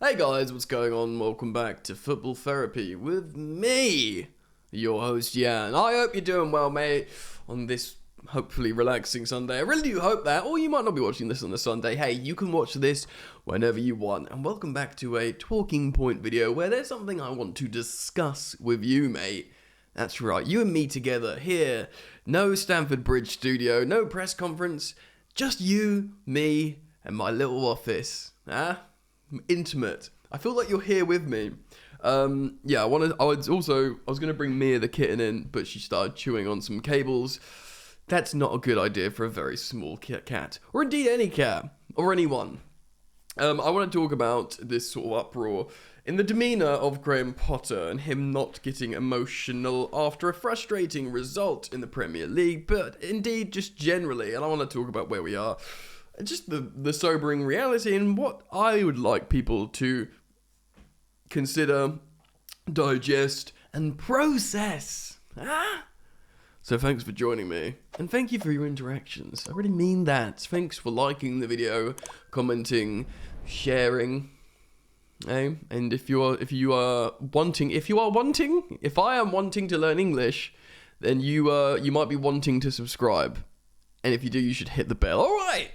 Hey guys, what's going on? Welcome back to Football Therapy with me, your host Jan. I hope you're doing well, mate, on this hopefully relaxing Sunday. I really do hope that, or you might not be watching this on a Sunday. Hey, you can watch this whenever you want. And welcome back to a talking point video where there's something I want to discuss with you, mate. That's right, you and me together here. No Stamford Bridge studio, no press conference, just you, me, and my little office. Intimate. I feel like you're here with me. I was gonna bring Mia the kitten in, but she started chewing on some cables. That's not a good idea for a very small cat, or indeed any cat, or anyone. I want to talk about this sort of uproar in the demeanour of Graham Potter and him not getting emotional after a frustrating result in the Premier League, but indeed just generally, and I want to talk about where we are. Just the sobering reality and what I would like people to consider, digest, and process. So thanks for joining me, and thank you for your interactions. I really mean that. Thanks for liking the video, commenting, sharing. And if I am wanting to learn English, then you might be wanting to subscribe. And if you do, you should hit the bell. All right.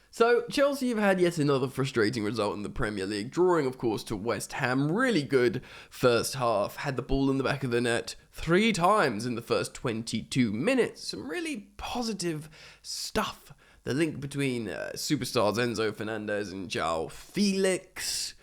So, Chelsea have had yet another frustrating result in the Premier League, drawing, of course, to West Ham. Really good first half. Had the ball in the back of the net 3 times in the first 22 minutes. Some really positive stuff. The link between superstars Enzo Fernandez and João Felix.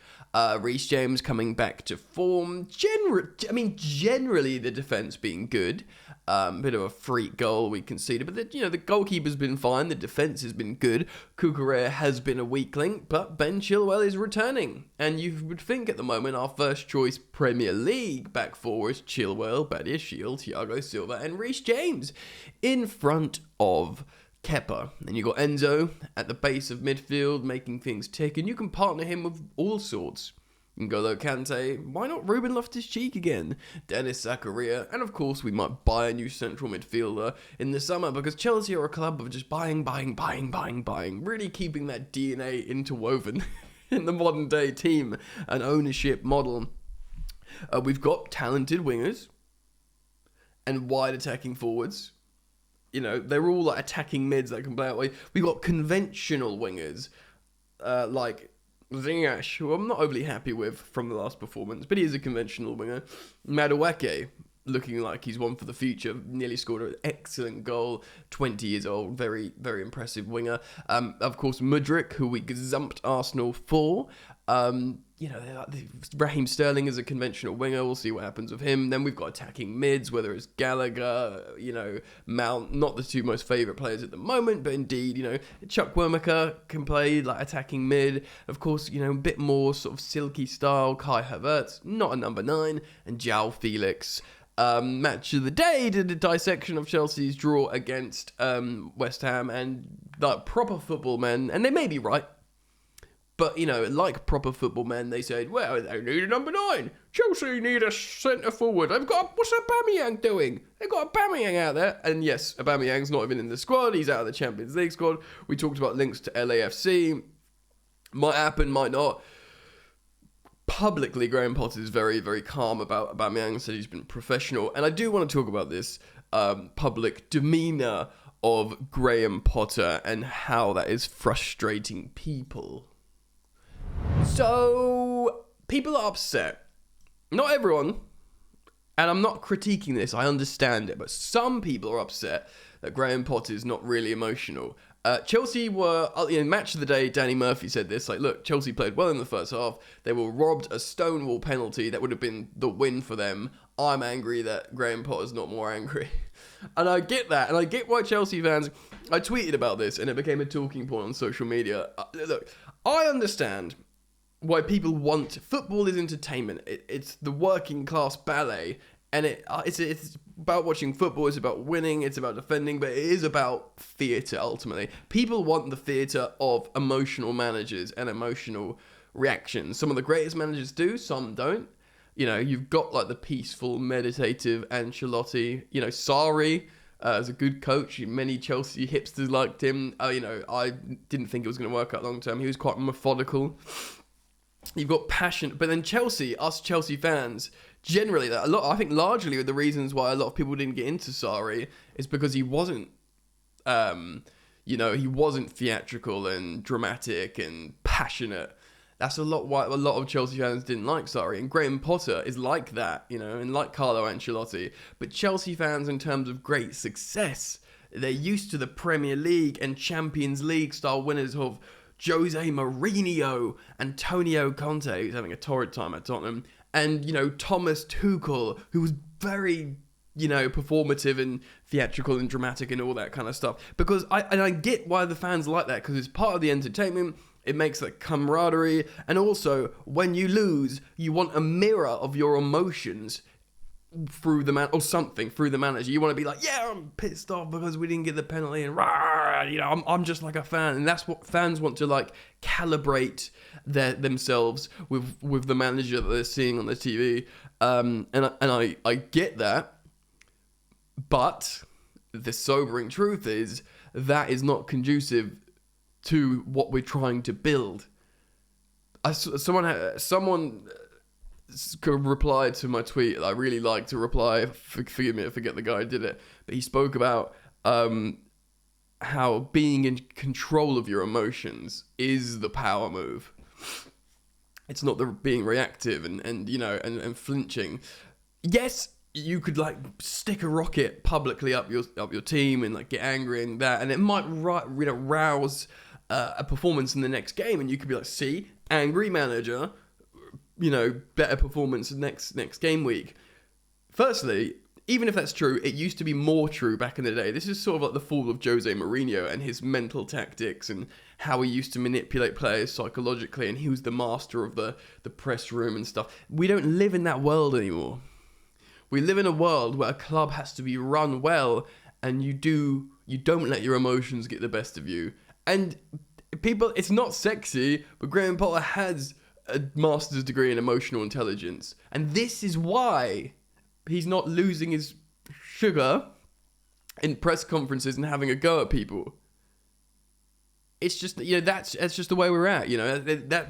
Reece James coming back to form. Generally the defence being good. Bit of a freak goal we conceded, but the goalkeeper's been fine. The defence has been good. Cucurella has been a weak link, but Ben Chilwell is returning. And you would think at the moment our first choice Premier League back four is Chilwell, Badiashile, Thiago Silva, and Reece James in front of Kepa. And you got Enzo at the base of midfield making things tick, and you can partner him with all sorts. N'Golo Kante, why not Ruben Loftus-Cheek again? Dennis Zakaria, and of course we might buy a new central midfielder in the summer because Chelsea are a club of just buying, really keeping that DNA interwoven in the modern day team and ownership model. We've got talented wingers and wide attacking forwards. They're all like attacking mids that can play out. We've got conventional wingers like Ziyech, who I'm not overly happy with from the last performance, but he is a conventional winger. Madueke, looking like he's one for the future, nearly scored an excellent goal, 20 years old, very, very impressive winger. Of course, Mudryk, who we gazumped Arsenal for. Raheem Sterling is a conventional winger. We'll see what happens with him. Then we've got attacking mids, whether it's Gallagher, Mount, not the two most favourite players at the moment, but indeed, Chuck Wormaker can play like attacking mid. Of course, a bit more sort of silky style, Kai Havertz, not a number 9, and João Felix. Match of the day did a dissection of Chelsea's draw against West Ham and like proper football men, and they may be right. But, like proper football men, they said, well, they need a number 9. Chelsea need a centre forward. What's Aubameyang doing? They've got Aubameyang out there. And yes, Aubameyang's not even in the squad. He's out of the Champions League squad. We talked about links to LAFC. Might happen, might not. Publicly, Graham Potter is very, very calm about Aubameyang. Said he's been professional. And I do want to talk about this public demeanour of Graham Potter and how that is frustrating people. So, people are upset. Not everyone, and I'm not critiquing this, I understand it, but some people are upset that Graham Potter is not really emotional. Chelsea were, in match of the day, Danny Murphy said this, look, Chelsea played well in the first half, they were robbed a stonewall penalty that would have been the win for them. I'm angry that Graham Potter's not more angry. And I get that, and I get why Chelsea fans, I tweeted about this, and it became a talking point on social media. Look, I understand why people want football is entertainment. It's the working class ballet, and it's about watching football. It's about winning. It's about defending, but it is about theatre ultimately. People want the theatre of emotional managers and emotional reactions. Some of the greatest managers do, some don't. You've got like the peaceful, meditative Ancelotti. Sarri as a good coach. Many Chelsea hipsters liked him. I didn't think it was going to work out long term. He was quite methodical. You've got passion, but then us Chelsea fans, generally, I think largely the reasons why a lot of people didn't get into Sarri is because he wasn't, he wasn't theatrical and dramatic and passionate. That's a lot why a lot of Chelsea fans didn't like Sarri. And Graham Potter is like that, and like Carlo Ancelotti. But Chelsea fans, in terms of great success, they're used to the Premier League and Champions League style winners of Jose Mourinho, Antonio Conte, who's having a torrid time at Tottenham, and, Thomas Tuchel, who was very, performative and theatrical and dramatic and all that kind of stuff. Because I get why the fans like that, because it's part of the entertainment. It makes that camaraderie. And also, when you lose, you want a mirror of your emotions through the man or something through the manager. You want to be like, yeah, I'm pissed off because we didn't get the penalty, and I'm just like a fan, and that's what fans want to like calibrate themselves with the manager that they're seeing on the TV. And I get that, but the sobering truth is that is not conducive to what we're trying to build. Someone replied to my tweet. I really like to reply. Forgive me, I forget the guy who did it. But he spoke about how being in control of your emotions is the power move. It's not the being reactive and flinching. Yes, you could like stick a rocket publicly up your team and like get angry and that, and it might rouse a performance in the next game, and you could be like, see, angry manager, better performance next game week. Firstly, even if that's true, it used to be more true back in the day. This is sort of like the fall of Jose Mourinho and his mental tactics and how he used to manipulate players psychologically, and he was the master of the press room and stuff. We don't live in that world anymore. We live in a world where a club has to be run well, and you don't let your emotions get the best of you. And people, it's not sexy, but Graham Potter has a master's degree in emotional intelligence. And this is why he's not losing his sugar in press conferences and having a go at people. It's just, that's just the way we're at,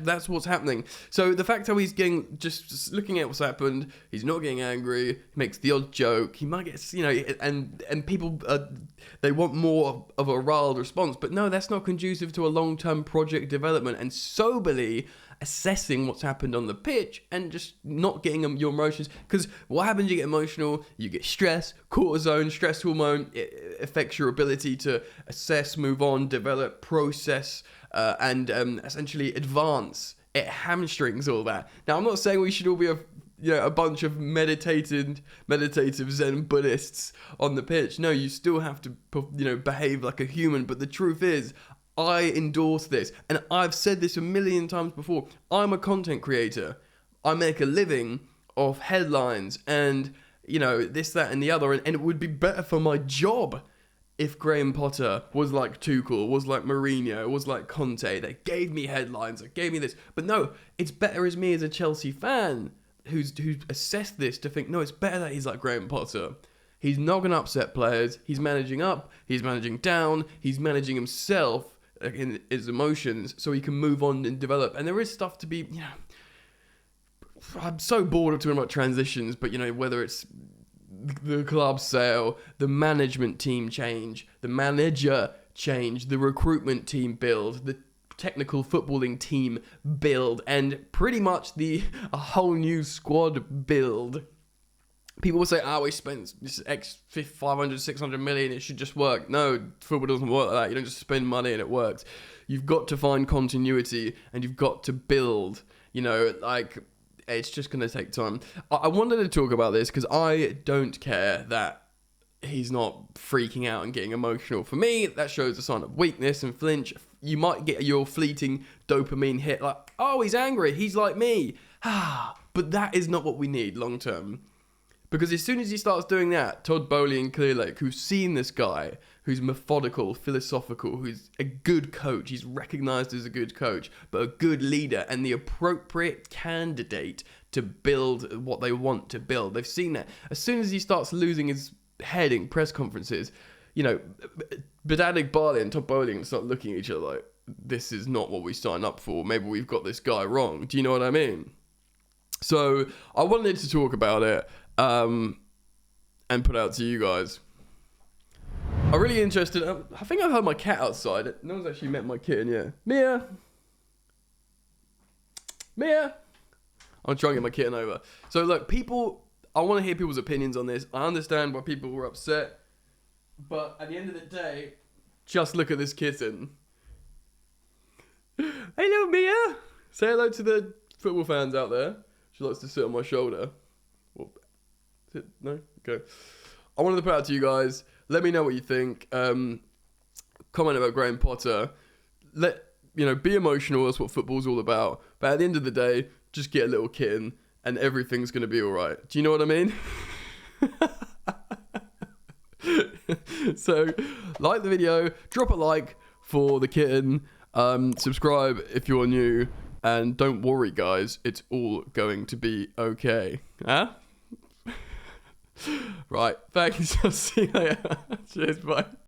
that's what's happening. So the fact how he's getting, just looking at what's happened, he's not getting angry, makes the odd joke, he might get, and people, they want more of a riled response. But no, that's not conducive to a long-term project development and soberly assessing what's happened on the pitch and just not getting your emotions. Because what happens, you get emotional, you get stress, cortisone, stress hormone. It affects your ability to assess, move on, develop, process, and essentially advance. It hamstrings all that. Now, I'm not saying we should all be a bunch of meditative Zen Buddhists on the pitch. No, you still have to behave like a human. But the truth is, I endorse this, and I've said this a million times before. I'm a content creator. I make a living off headlines and, this, that, and the other, and it would be better for my job if Graham Potter was like Tuchel, was like Mourinho, was like Conte. They gave me headlines, they gave me this. But no, it's better as me as a Chelsea fan who's assessed this to think, no, it's better that he's like Graham Potter. He's not going to upset players. He's managing up, he's managing down, he's managing himself in his emotions so he can move on and develop. And there is stuff to be, I'm so bored of talking about transitions, but whether it's the club sale, the management team change, the manager change, the recruitment team build, the technical footballing team build, and pretty much a whole new squad build. People will say, we spent this X 500, 600 million, it should just work. No, football doesn't work like that. You don't just spend money and it works. You've got to find continuity and you've got to build. It's just going to take time. I wanted to talk about this because I don't care that he's not freaking out and getting emotional. For me, that shows a sign of weakness and flinch. You might get your fleeting dopamine hit like, oh, he's angry, he's like me. But that is not what we need long term. Because as soon as he starts doing that, Todd Boehly and Clearlake, who've seen this guy, who's methodical, philosophical, who's a good coach, he's recognised as a good coach, but a good leader and the appropriate candidate to build what they want to build. They've seen that. As soon as he starts losing his heading press conferences, you know, Bedadik Barley and Todd Bowling start looking at each other like, this is not what we signed up for. Maybe we've got this guy wrong. Do you know what I mean? So I wanted to talk about it and put it out to you guys. I'm really interested. I think I've heard my cat outside. No one's actually met my kitten yet. Mia. I'm trying to get my kitten over. So look, I want to hear people's opinions on this. I understand why people were upset. But at the end of the day, just look at this kitten. Hello, Mia. Say hello to the football fans out there. She likes to sit on my shoulder. No? Okay. I wanted to put it out to you guys. Let me know what you think. Comment about Graham Potter. Be emotional. That's what football's all about. But at the end of the day, just get a little kitten and everything's going to be all right. Do you know what I mean? So, like the video, drop a like for the kitten, subscribe if you're new, and don't worry, guys, it's all going to be okay. Huh? Right, thanks. I'll see you later. Cheers, bye.